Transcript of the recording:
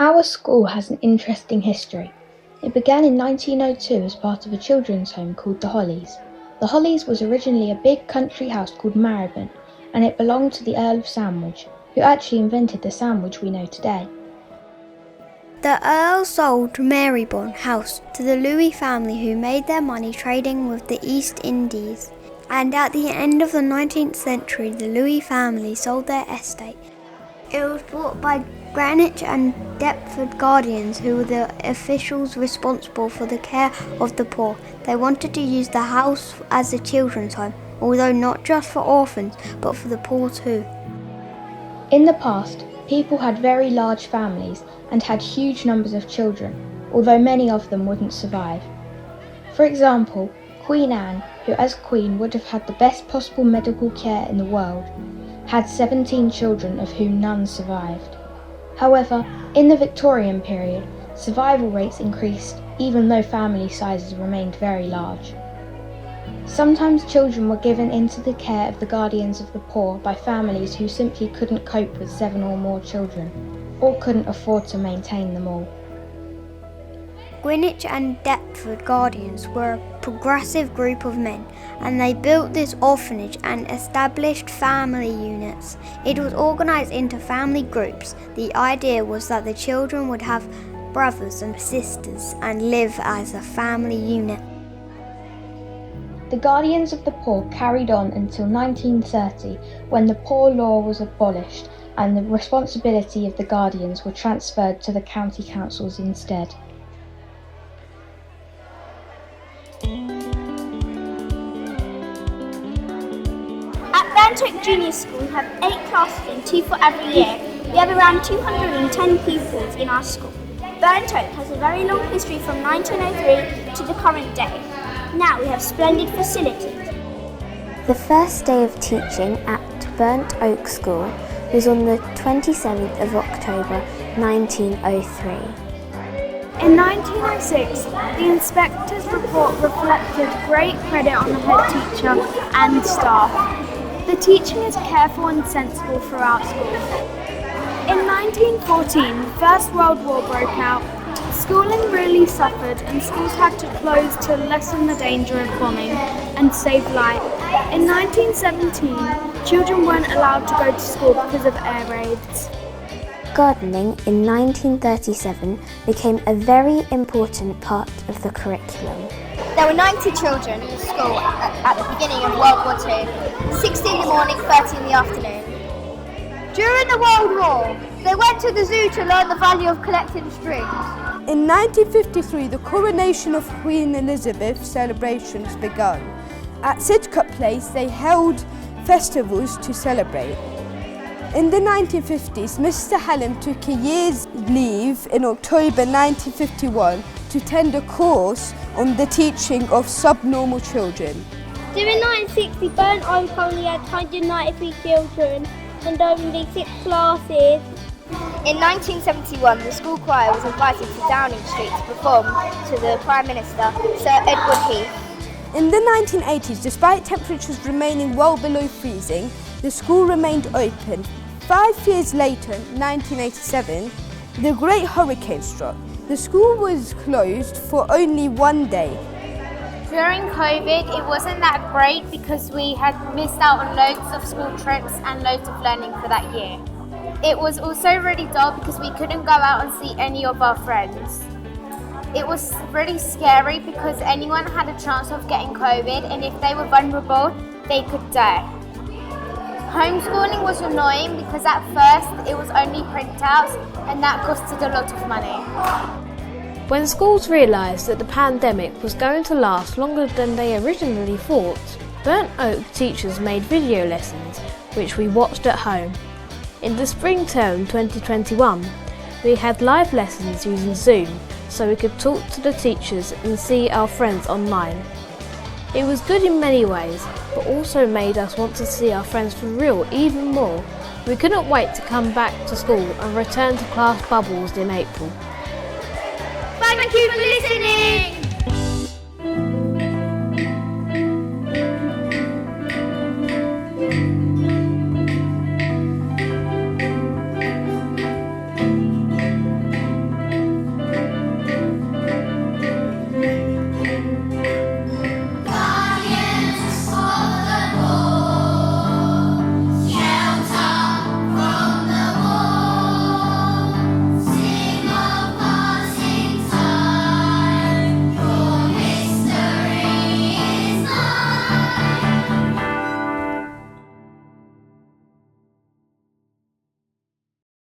Our school has an interesting history. It began in 1902 as part of a children's home called the Hollies. The Hollies was originally a big country house called Marylebone, and it belonged to the Earl of Sandwich, who actually invented the sandwich we know today. The Earl sold Marylebone House to the Louis family, who made their money trading with the East Indies. And at the end of the 19th century, the Louis family sold their estate. It was bought by Greenwich and Deptford Guardians, who were the officials responsible for the care of the poor. They wanted to use the house as a children's home, although not just for orphans, but for the poor too. In the past, people had very large families and had huge numbers of children, although many of them wouldn't survive. For example, Queen Anne, who as Queen would have had the best possible medical care in the world, had 17 children of whom none survived. However, in the Victorian period, survival rates increased even though family sizes remained very large. Sometimes children were given into the care of the guardians of the poor by families who simply couldn't cope with 7 or more children, or couldn't afford to maintain them all. Greenwich and Deptford Guardians were a progressive group of men, and they built this orphanage and established family units. It was organised into family groups. The idea was that the children would have brothers and sisters and live as a family unit. The Guardians of the Poor carried on until 1930, when the Poor Law was abolished and the responsibility of the Guardians were transferred to the county councils instead. At Burnt Oak Junior School, we have 8 classes and 2 for every year. We have around 210 pupils in our school. Burnt Oak has a very long history from 1903 to the current day. Now we have splendid facilities. The first day of teaching at Burnt Oak School was on the 27th of October 1903. In 1906, the inspector's report reflected great credit on the head teacher and staff. The teaching is careful and sensible throughout school. In 1914, the First World War broke out. Schooling really suffered and schools had to close to lessen the danger of bombing and save lives. In 1917, children weren't allowed to go to school because of air raids. Gardening in 1937 became a very important part of the curriculum. There were 90 children in the school at the beginning of World War II, 60 in the morning, 30 in the afternoon. During the World War, they went to the zoo to learn the value of collecting strings. In 1953, the coronation of Queen Elizabeth celebrations began. At Sidcup Place, they held festivals to celebrate. In the 1950s, Mr. Hallam took a year's leave in October 1951 to attend a course on the teaching of subnormal children. During 1960, Burnt Oak only had 193 children and only 6 classes. In 1971, the school choir was invited to Downing Street to perform to the Prime Minister, Sir Edward Heath. In the 1980s, despite temperatures remaining well below freezing, the school remained open. 5 years later, 1987, the Great Hurricane struck. The school was closed for only 1 day. During COVID, it wasn't that great because we had missed out on loads of school trips and loads of learning for that year. It was also really dull because we couldn't go out and see any of our friends. It was really scary because anyone had a chance of getting COVID, and if they were vulnerable, they could die. Homeschooling was annoying because at first it was only printouts and that costed a lot of money. When schools realised that the pandemic was going to last longer than they originally thought, Burnt Oak teachers made video lessons, which we watched at home. In the spring term 2021, we had live lessons using Zoom, so we could talk to the teachers and see our friends online. It was good in many ways, but also made us want to see our friends for real even more. We couldn't wait to come back to school and return to class bubbles in April. Thank you for listening!